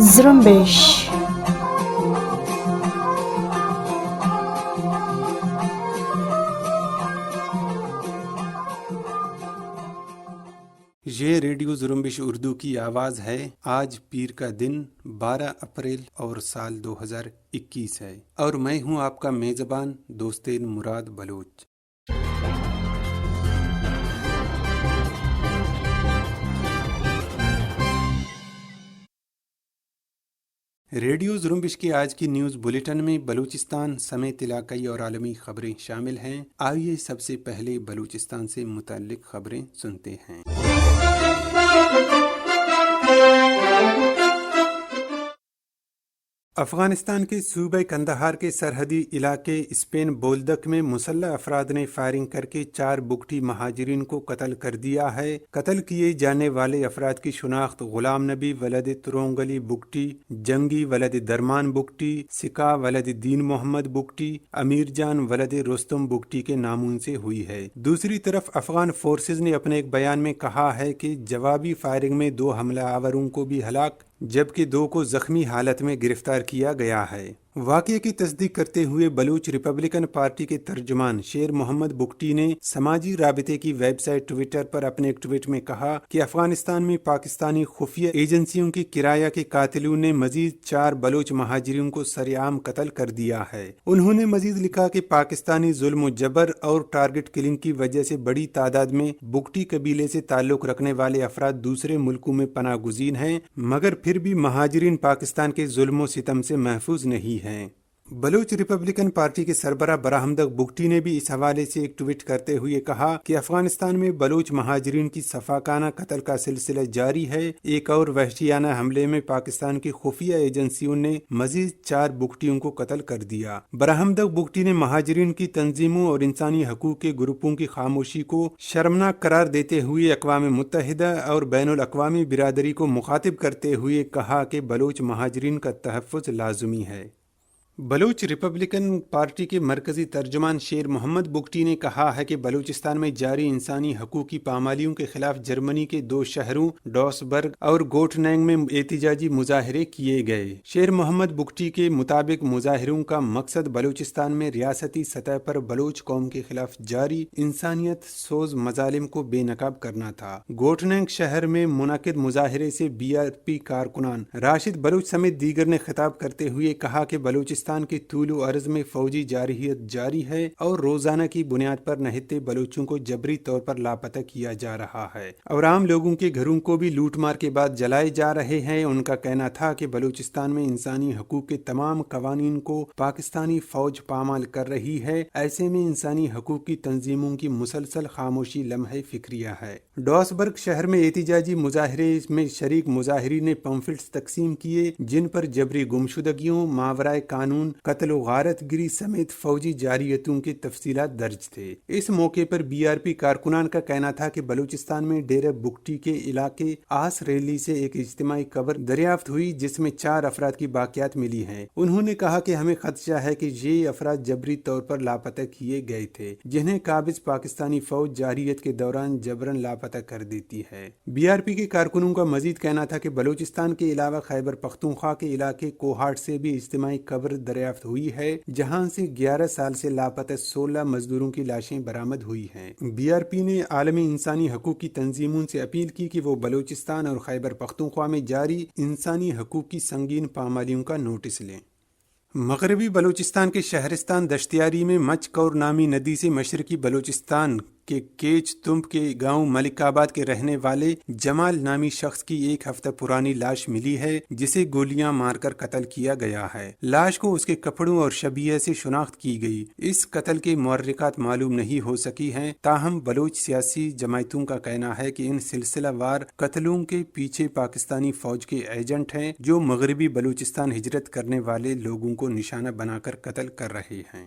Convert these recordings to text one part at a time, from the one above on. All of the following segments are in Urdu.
زرمبش. یہ ریڈیو زرمبش اردو کی آواز ہے۔ آج پیر کا دن 12 اپریل اور سال 2021 ہے، اور میں ہوں آپ کا میزبان دوستین مراد بلوچ۔ ریڈیو زرمبش کی آج کی نیوز بلیٹن میں بلوچستان سمیت علاقائی اور عالمی خبریں شامل ہیں۔ آئیے سب سے پہلے بلوچستان سے متعلق خبریں سنتے ہیں۔ افغانستان کے صوبہ قندھار کے سرحدی علاقے اسپین بولدک میں مسلح افراد نے فائرنگ کر کے 4 بگٹی مہاجرین کو قتل کر دیا ہے۔ قتل کیے جانے والے افراد کی شناخت غلام نبی ولد ترونگلی بگٹی، جنگی ولد درمان بگٹی، سکا ولد دین محمد بگٹی، امیر جان ولد رستم بگٹی کے ناموں سے ہوئی ہے۔ دوسری طرف افغان فورسز نے اپنے ایک بیان میں کہا ہے کہ جوابی فائرنگ میں 2 حملہ آوروں کو بھی ہلاک جبکہ 2 کو زخمی حالت میں گرفتار کیا گیا ہے۔ واقعے کی تصدیق کرتے ہوئے بلوچ ریپبلکن پارٹی کے ترجمان شیر محمد بگٹی نے سماجی رابطے کی ویب سائٹ ٹویٹر پر اپنے ایک ٹویٹ میں کہا کہ افغانستان میں پاکستانی خفیہ ایجنسیوں کی کرایہ کے قاتلوں نے مزید 4 بلوچ مہاجرین کو سرعام قتل کر دیا ہے۔ انہوں نے مزید لکھا کہ پاکستانی ظلم و جبر اور ٹارگٹ کلنگ کی وجہ سے بڑی تعداد میں بگٹی قبیلے سے تعلق رکھنے والے افراد دوسرے ملکوں میں پناہ گزین ہیں، مگر پھر بھی مہاجرین پاکستان کے ظلم و ستم سے محفوظ نہیں ہیں۔ بلوچ ریپبلکن پارٹی کے سربراہ براہمدق بگٹی نے بھی اس حوالے سے ایک ٹویٹ کرتے ہوئے کہا کہ افغانستان میں بلوچ مہاجرین کی صفاقانہ قتل کا سلسلہ جاری ہے۔ ایک اور وحشیانہ حملے میں پاکستان کی خفیہ ایجنسیوں نے مزید 4 بگٹیوں کو قتل کر دیا۔ براہمدق بگٹی نے مہاجرین کی تنظیموں اور انسانی حقوق کے گروپوں کی خاموشی کو شرمناک قرار دیتے ہوئے اقوام متحدہ اور بین الاقوامی برادری کو مخاطب کرتے ہوئے کہا کہ بلوچ مہاجرین کا تحفظ لازمی ہے۔ بلوچ ریپبلکن پارٹی کے مرکزی ترجمان شیر محمد بگٹی نے کہا ہے کہ بلوچستان میں جاری انسانی حقوق کی پامالیوں کے خلاف جرمنی کے 2 شہروں ڈوسبرگ اور گوٹنینگ میں احتجاجی مظاہرے کیے گئے۔ شیر محمد بگٹی کے مطابق مظاہروں کا مقصد بلوچستان میں ریاستی سطح پر بلوچ قوم کے خلاف جاری انسانیت سوز مظالم کو بے نقاب کرنا تھا۔ گوٹنینگ شہر میں منعقد مظاہرے سے BRP کارکنان راشد بلوچ سمیت دیگر نے خطاب کرتے ہوئے کہا کہ بلوچستان کے طول و عرض میں فوجی جارحیت جاری ہے اور روزانہ کی بنیاد پر نہتے بلوچوں کو جبری طور پر لاپتہ کیا جا رہا ہے اور عام لوگوں کے گھروں کو بھی لوٹ مار کے بعد جلائے جا رہے ہیں۔ ان کا کہنا تھا کہ بلوچستان میں انسانی حقوق کے تمام قوانین کو پاکستانی فوج پامال کر رہی ہے، ایسے میں انسانی حقوق کی تنظیموں کی مسلسل خاموشی لمحہ فکریہ ہے۔ ڈوسبرگ شہر میں احتجاجی مظاہرے میں شریک مظاہرین نے پمفلٹس تقسیم کیے جن پر جبری گمشدگیوں، ماورائے قانون قتل و غارت گری سمیت فوجی جارحیتوں کی تفصیلات درج تھے۔ اس موقع پر BRP کارکنان کا کہنا تھا کہ بلوچستان میں ڈیرہ بگٹی کے علاقے آس ریلی سے ایک اجتماعی قبر دریافت ہوئی جس میں 4 افراد کی باقیات ملی ہیں۔ انہوں نے کہا کہ ہمیں خدشہ ہے کہ یہ افراد جبری طور پر لاپتہ کیے گئے تھے جنہیں قابض پاکستانی فوج جارحیت کے دوران جبراً لاپتہ کر دیتی ہے۔ BRP کے کارکنوں کا مزید کہنا تھا کہ بلوچستان کے علاوہ خیبر پختونخوا کے علاقے کوہاٹ سے بھی اجتماعی قبر دریافت ہوئی ہے جہاں سے 11 سال سے لاپتہ 16 مزدوروں کی لاشیں برآمد ہوئی ہیں۔ BRP نے عالمی انسانی حقوق کی تنظیموں سے اپیل کی کہ وہ بلوچستان اور خیبر پختونخوا میں جاری انسانی حقوق کی سنگین پامالیوں کا نوٹس لیں۔ مغربی بلوچستان کے شہرستان دشتیاری میں مچ کور نامی ندی سے مشرقی بلوچستان کے کیچ تمب کے گاؤں ملک آباد کے رہنے والے جمال نامی شخص کی 1 ہفتہ پرانی لاش ملی ہے جسے گولیاں مار کر قتل کیا گیا ہے۔ لاش کو اس کے کپڑوں اور شبیہ سے شناخت کی گئی۔ اس قتل کے محرکات معلوم نہیں ہو سکی ہیں، تاہم بلوچ سیاسی جماعتوں کا کہنا ہے کہ ان سلسلہ وار قتلوں کے پیچھے پاکستانی فوج کے ایجنٹ ہیں جو مغربی بلوچستان ہجرت کرنے والے لوگوں کو نشانہ بنا کر قتل کر رہے ہیں۔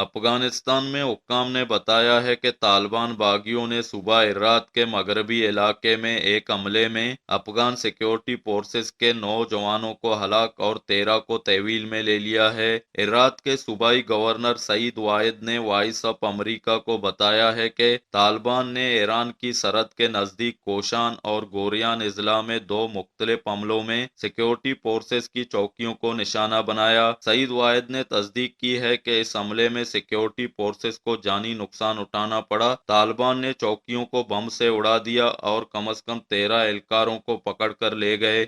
افغانستان میں حکام نے بتایا ہے کہ طالبان باغیوں نے صوبہ ہرات کے مغربی علاقے میں ایک حملے میں افغان سیکیورٹی فورسز کے 9 جوانوں کو ہلاک اور 13 کو تحویل میں لے لیا ہے۔ ہرات کے صوبائی گورنر سعید واحد نے وائس آف امریکہ کو بتایا ہے کہ طالبان نے ایران کی سرحد کے نزدیک کوشان اور گوریان اضلاع میں 2 مختلف حملوں میں سیکیورٹی فورسز کی چوکیوں کو نشانہ بنایا۔ سعید واحد نے تصدیق کی ہے کہ اس حملے میں سیکیورٹی فورسز کو جانی نقصان اٹھانا پڑا۔ طالبان نے چوکیوں کو بم سے اڑا دیا اور کم از کم 13 اہلکاروں کو پکڑ کر لے گئے۔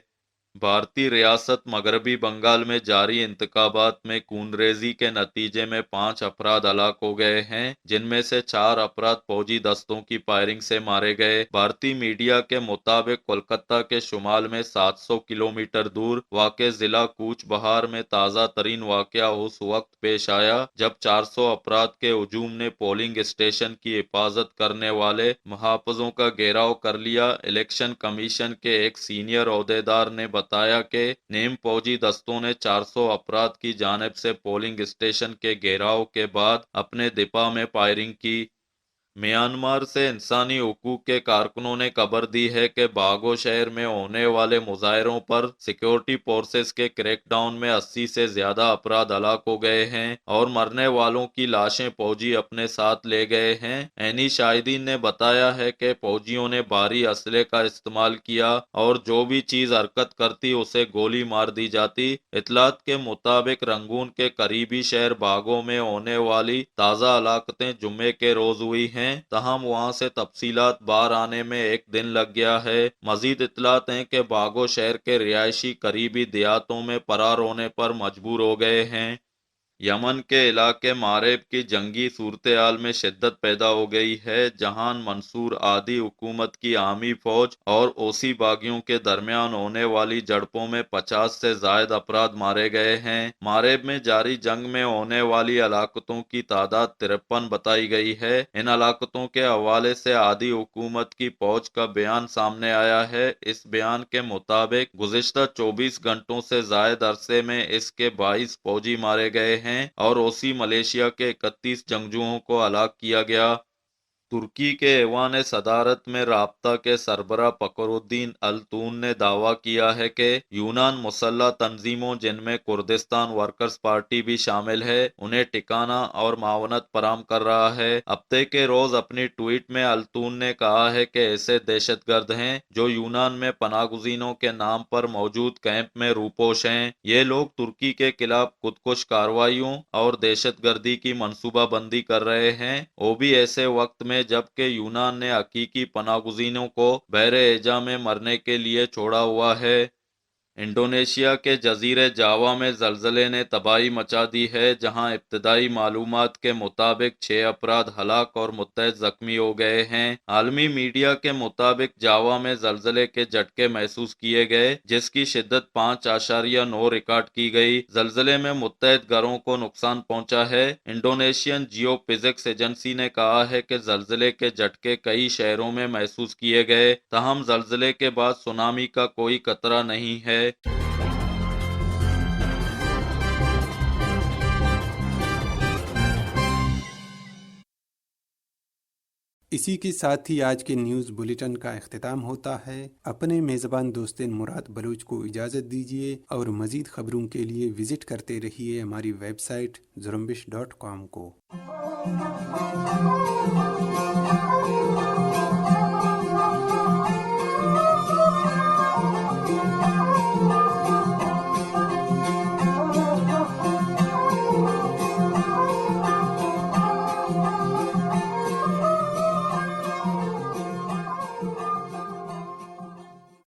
بھارتی ریاست مغربی بنگال میں جاری انتخابات میں خونریزی کے نتیجے میں 5 افراد ہلاک ہو گئے ہیں، جن میں سے 4 افراد فوجی دستوں کی فائرنگ سے مارے گئے۔ بھارتی میڈیا کے مطابق کولکتہ کے شمال میں 700 کلومیٹر دور واقع ضلع کوچ بہار میں تازہ ترین واقعہ اس وقت پیش آیا جب 400 افراد کے ہجوم نے پولنگ اسٹیشن کی حفاظت کرنے والے محافظوں کا گھیراؤ کر لیا۔ الیکشن کمیشن کے ایک سینئر عہدیدار نے بتایا کہ نیم فوجی دستوں نے 400 افراد کی جانب سے پولنگ اسٹیشن کے گھیراؤ کے بعد اپنے دفاع میں فائرنگ کی۔ میانمار سے انسانی حقوق کے کارکنوں نے خبر دی ہے کہ باگو شہر میں ہونے والے مظاہروں پر سیکیورٹی فورسز کے کریک ڈاؤن میں 80 سے زیادہ افراد ہلاک ہو گئے ہیں اور مرنے والوں کی لاشیں فوجی اپنے ساتھ لے گئے ہیں۔ عینی شاہدین نے بتایا ہے کہ فوجیوں نے بھاری اسلحے کا استعمال کیا اور جو بھی چیز حرکت کرتی اسے گولی مار دی جاتی۔ اطلاعات کے مطابق رنگون کے قریبی شہر باگو میں ہونے والی تازہ ہلاکتیں جمعے کے روز ہوئی ہیں، تاہم وہاں سے تفصیلات باہر آنے میں ایک دن لگ گیا ہے۔ مزید اطلاعات ہیں کہ باگو شہر کے رہائشی قریبی دیہاتوں میں فرار ہونے پر مجبور ہو گئے ہیں۔ یمن کے علاقے معرب کی جنگی صورتحال میں شدت پیدا ہو گئی ہے، جہاں منصور ہادی حکومت کی حامی فوج اور حوثی باغیوں کے درمیان ہونے والی جھڑپوں میں 50 سے زائد افراد مارے گئے ہیں۔ معرب میں جاری جنگ میں ہونے والی ہلاکتوں کی تعداد 53 بتائی گئی ہے۔ ان ہلاکتوں کے حوالے سے ہادی حکومت کی فوج کا بیان سامنے آیا ہے۔ اس بیان کے مطابق گزشتہ 24 گھنٹوں سے زائد عرصے میں اس کے 22 فوجی مارے گئے ہیں اور حوثی ملیشیا کے 31 جنگجوؤں کو ہلاک کیا گیا۔ ترکی کے ایوان صدارت میں رابطہ کے سربراہ فخر الدین التون نے دعویٰ کیا ہے کہ یونان مسلح تنظیموں جن میں کردستان ورکرز پارٹی بھی شامل ہے انہیں ٹھکانہ اور معاونت فراہم کر رہا ہے۔ ہفتے کے روز اپنی ٹویٹ میں التون نے کہا ہے کہ ایسے دہشت گرد ہیں جو یونان میں پناہ گزینوں کے نام پر موجود کیمپ میں روپوش ہیں۔ یہ لوگ ترکی کے خلاف خودکش کارروائیوں اور دہشت گردی کی منصوبہ بندی کر رہے ہیں، وہ بھی ایسے وقت میں جبکہ یونان نے حقیقی پناہ گزینوں کو بحر ایجا میں مرنے کے لیے چھوڑا ہوا ہے۔ انڈونیشیا کے جزیرے جاوا میں زلزلے نے تباہی مچا دی ہے، جہاں ابتدائی معلومات کے مطابق 6 افراد ہلاک اور متعدد زخمی ہو گئے ہیں۔ عالمی میڈیا کے مطابق جاوا میں زلزلے کے جھٹکے محسوس کیے گئے جس کی شدت 5.9 ریکارڈ کی گئی۔ زلزلے میں متعدد گھروں کو نقصان پہنچا ہے۔ انڈونیشین جیو فزکس ایجنسی نے کہا ہے کہ زلزلے کے جھٹکے کئی شہروں میں محسوس کیے گئے، تاہم زلزلے کے بعد سونامی کا کوئی خطرہ نہیں ہے۔ اسی کے ساتھ ہی آج کے نیوز بلیٹن کا اختتام ہوتا ہے۔ اپنے میزبان دوست مراد بلوچ کو اجازت دیجیے اور مزید خبروں کے لیے وزٹ کرتے رہیے ہماری ویب سائٹ زرمبش.com کو۔